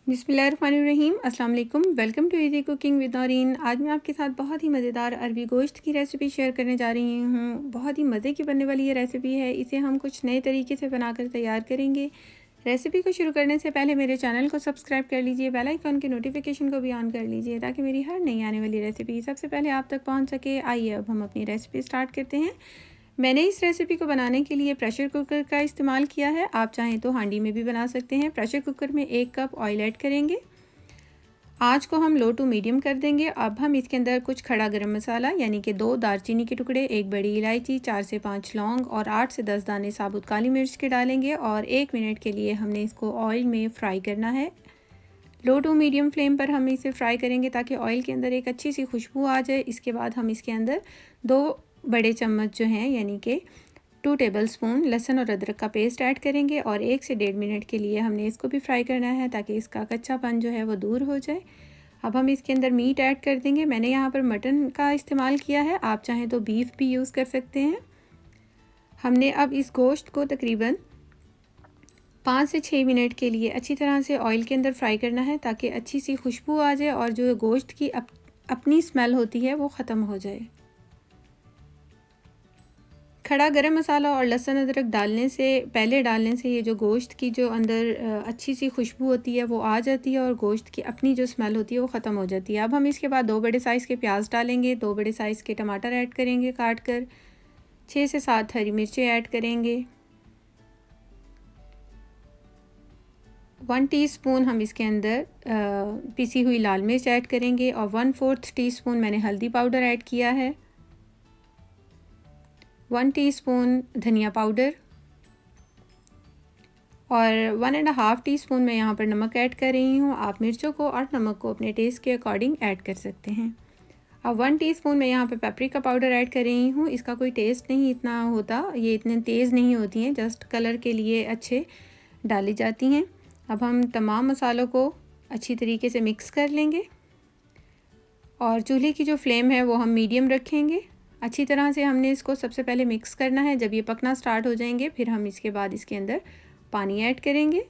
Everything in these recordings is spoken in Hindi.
बिस्मिल्लाहिर्रहमानिर्रहीम। अस्सलाम वालेकुम। Welcome to easy cooking with Naureen. आज मैं आपके साथ बहुत ही मज़ेदार अरबी गोश्त की रेसिपी शेयर करने जा रही हूँ। बहुत ही मज़े की बनने वाली ये रेसिपी है। इसे हम कुछ नए तरीके से बनाकर तैयार करेंगे। रेसिपी को शुरू करने से पहले मेरे चैनल को सब्सक्राइब कर लीजिए, बेल आइकन के नोटिफिकेशन को भी ऑन कर लीजिए ताकि मेरी हर नई आने वाली रेसिपी सबसे पहले आप तक पहुँच सके। आइए अब हम अपनी रेसिपी स्टार्ट करते हैं। मैंने इस रेसिपी को बनाने के लिए प्रेशर कुकर का इस्तेमाल किया है। आप चाहें तो हांडी में भी बना सकते हैं। प्रेशर कुकर में 1 कप ऑयल ऐड करेंगे। आँच को हम लो टू मीडियम कर देंगे। अब हम इसके अंदर कुछ खड़ा गरम मसाला यानी कि 2 दालचीनी के टुकड़े, 1 बड़ी इलायची, 4 से 5 लौंग और 8 से 10 दाने साबुत काली मिर्च के डालेंगे और 1 मिनट के लिए हमने इसको ऑयल में फ्राई करना है। लो टू मीडियम फ्लेम पर हम इसे फ्राई करेंगे ताकि ऑयल के अंदर एक अच्छी सी खुशबू आ जाए। इसके बाद हम इसके अंदर 2 बड़े चम्मच जो हैं यानी कि 2 टेबलस्पून लहसुन और अदरक का पेस्ट ऐड करेंगे और 1 से 1.5 मिनट के लिए हमने इसको भी फ्राई करना है ताकि इसका कच्चापन जो है वो दूर हो जाए। अब हम इसके अंदर मीट ऐड कर देंगे। मैंने यहाँ पर मटन का इस्तेमाल किया है, आप चाहें तो बीफ भी यूज़ कर सकते हैं। हमने अब इस गोश्त को तकरीबन 5 से 6 मिनट के लिए अच्छी तरह से ऑयल के अंदर फ्राई करना है ताकि अच्छी सी खुशबू आ जाए और जो गोश्त की अपनी स्मेल होती है वो ख़त्म हो जाए। खड़ा गरम मसाला और लहसुन अदरक पहले डालने से ये जो गोश्त की जो अंदर अच्छी सी खुशबू होती है वो आ जाती है और गोश्त की अपनी जो स्मेल होती है वो ख़त्म हो जाती है। अब हम इसके बाद 2 बड़े साइज़ के प्याज डालेंगे, 2 बड़े साइज़ के टमाटर ऐड करेंगे काट कर, 6 से 7 हरी मिर्चें ऐड करेंगे, 1 टीस्पून हम इसके अंदर पिसी हुई लाल मिर्च ऐड करेंगे और 1/4 टीस्पून मैंने हल्दी पाउडर ऐड किया है, 1 टीस्पून धनिया पाउडर और 1.5 टीस्पून मैं यहाँ पर नमक ऐड कर रही हूँ। आप मिर्चों को और नमक को अपने टेस्ट के अकॉर्डिंग ऐड कर सकते हैं। अब 1 टीस्पून मैं यहाँ पर पेपरिका पाउडर ऐड कर रही हूँ। इसका कोई टेस्ट नहीं इतना होता, ये इतने तेज़ नहीं होती हैं, जस्ट कलर के लिए अच्छे डाली जाती हैं। अब हम तमाम मसालों को अच्छी तरीके से मिक्स कर लेंगे और चूल्हे की जो फ्लेम है वो हम मीडियम रखेंगे। अच्छी तरह से हमने इसको सबसे पहले मिक्स करना है। जब ये पकना स्टार्ट हो जाएंगे फिर हम इसके बाद इसके अंदर पानी ऐड करेंगे।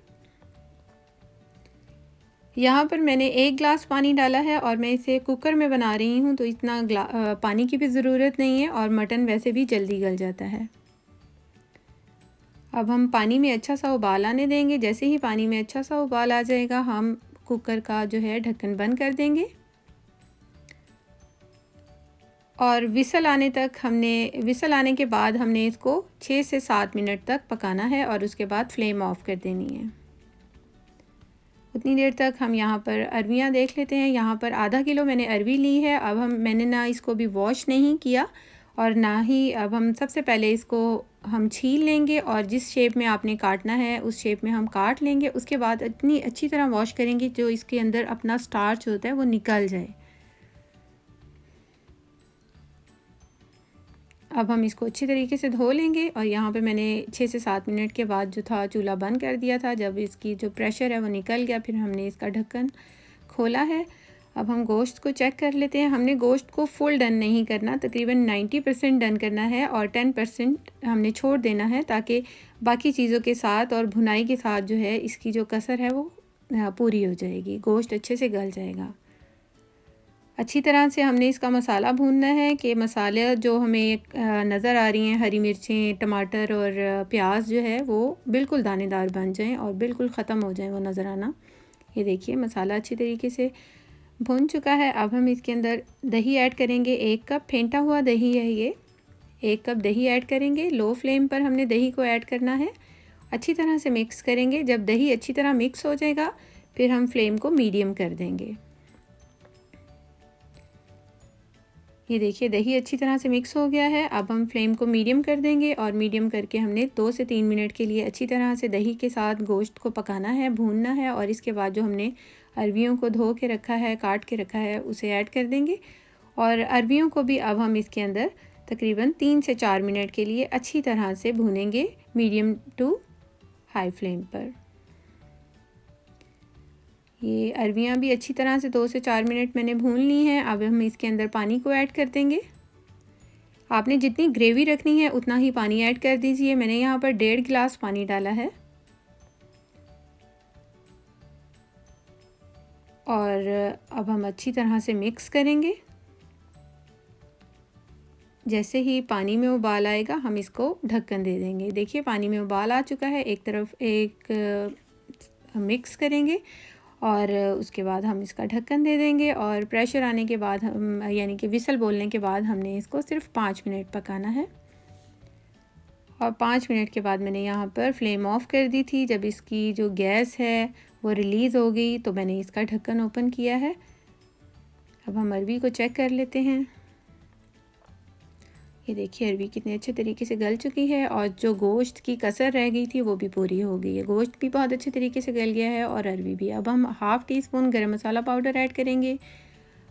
यहाँ पर मैंने 1 गिलास पानी डाला है और मैं इसे कुकर में बना रही हूँ तो इतना पानी की भी ज़रूरत नहीं है और मटन वैसे भी जल्दी गल जाता है। अब हम पानी में अच्छा सा उबाल आने देंगे। जैसे ही पानी में अच्छा सा उबाल आ जाएगा हम कुकर का जो है ढक्कन बंद कर देंगे और विसल आने के बाद हमने इसको 6 से 7 मिनट तक पकाना है और उसके बाद फ्लेम ऑफ कर देनी है। उतनी देर तक हम यहाँ पर अरवियाँ देख लेते हैं। यहाँ पर आधा किलो मैंने अरवी ली है। अब मैंने ना इसको भी वॉश नहीं किया और ना ही अब हम सबसे पहले इसको हम छील लेंगे और जिस शेप में आपने काटना है उस शेप में हम काट लेंगे। उसके बाद इतनी अच्छी तरह वॉश करेंगे जो इसके अंदर अपना स्टार्च होता है वो निकल जाए। अब हम इसको अच्छी तरीके से धो लेंगे और यहाँ पे मैंने 6 से 7 मिनट के बाद जो था चूल्हा बंद कर दिया था। जब इसकी जो प्रेशर है वो निकल गया फिर हमने इसका ढक्कन खोला है। अब हम गोश्त को चेक कर लेते हैं। हमने गोश्त को फुल डन नहीं करना, तकरीबन 90% डन करना है और 10% हमने छोड़ देना है ताकि बाकी चीज़ों के साथ और भुनाई के साथ जो है इसकी जो कसर है वो पूरी हो जाएगी, गोश्त अच्छे से गल जाएगा। अच्छी तरह से हमने इसका मसाला भूनना है कि मसाले जो हमें नज़र आ रही हैं, हरी मिर्चें, टमाटर और प्याज जो है वो बिल्कुल दानेदार बन जाएं और बिल्कुल ख़त्म हो जाए वो नज़र आना। ये देखिए मसाला अच्छी तरीके से भून चुका है। अब हम इसके अंदर दही ऐड करेंगे। 1 कप फेंटा हुआ दही है ये, 1 कप दही ऐड करेंगे। लो फ्लेम पर हमने दही को ऐड करना है। अच्छी तरह से मिक्स करेंगे। जब दही अच्छी तरह मिक्स हो जाएगा फिर हम फ्लेम को मीडियम कर देंगे। ये देखिए दही अच्छी तरह से मिक्स हो गया है। अब हम फ्लेम को मीडियम कर देंगे और मीडियम करके हमने 2 से 3 मिनट के लिए अच्छी तरह से दही के साथ गोश्त को पकाना है, भूनना है और इसके बाद जो हमने अरवियों को धो के रखा है, काट के रखा है, उसे ऐड कर देंगे और अरवियों को भी अब हम इसके अंदर तकरीबन 3 से 4 मिनट के लिए अच्छी तरह से भूनेंगे मीडियम टू हाई फ्लेम पर। ये अरवियाँ भी अच्छी तरह से 2 से 4 मिनट मैंने भून ली हैं। अब हम इसके अंदर पानी को ऐड कर देंगे। आपने जितनी ग्रेवी रखनी है उतना ही पानी ऐड कर दीजिए। मैंने यहाँ पर 1.5 गिलास पानी डाला है। और अब हम अच्छी तरह से मिक्स करेंगे। जैसे ही पानी में उबाल आएगा हम इसको ढक्कन दे देंगे। देखिए पानी में उबाल आ चुका है। एक तरफ मिक्स करेंगे और उसके बाद हम इसका ढक्कन दे देंगे और प्रेशर आने के बाद हम यानी कि विसल बोलने के बाद हमने इसको सिर्फ 5 मिनट पकाना है। और 5 मिनट के बाद मैंने यहाँ पर फ्लेम ऑफ कर दी थी। जब इसकी जो गैस है वो रिलीज़ हो गई तो मैंने इसका ढक्कन ओपन किया है। अब हम अरवी को चेक कर लेते हैं। ये देखिए अरवी कितने अच्छे तरीके से गल चुकी है और जो गोश्त की कसर रह गई थी वो भी पूरी हो गई है। गोश्त भी बहुत अच्छे तरीके से गल गया है और अरवी भी। अब हम हाफ़ टी स्पून गरम मसाला पाउडर ऐड करेंगे।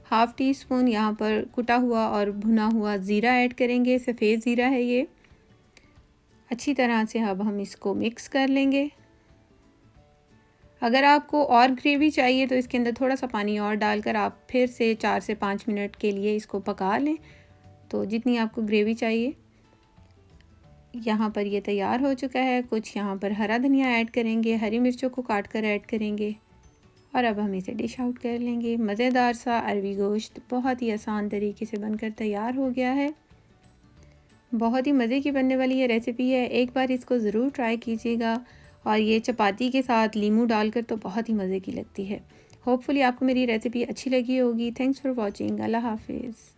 हाफ़ टी स्पून यहाँ पर कुटा हुआ और भुना हुआ ज़ीरा ऐड करेंगे। सफ़ेद ज़ीरा है ये। अच्छी तरह से अब हम इसको मिक्स कर लेंगे। अगर आपको और ग्रेवी चाहिए तो इसके अंदर थोड़ा सा पानी और डालकर आप फिर से 4 से 5 मिनट के लिए इसको पका लें, तो जितनी आपको ग्रेवी चाहिए। यहाँ पर ये तैयार हो चुका है। कुछ यहाँ पर हरा धनिया ऐड करेंगे, हरी मिर्चों को काट कर ऐड करेंगे और अब हम इसे डिश आउट कर लेंगे। मज़ेदार सा अरवी गोश्त बहुत ही आसान तरीके से बनकर तैयार हो गया है। बहुत ही मज़े की बनने वाली ये रेसिपी है। एक बार इसको ज़रूर ट्राई कीजिएगा और ये चपाती के साथ लीमू डालकर तो बहुत ही मज़े की लगती है। होपफुली आपको मेरी रेसिपी अच्छी लगी होगी। Thanks for watching. अल्लाह हाफिज़।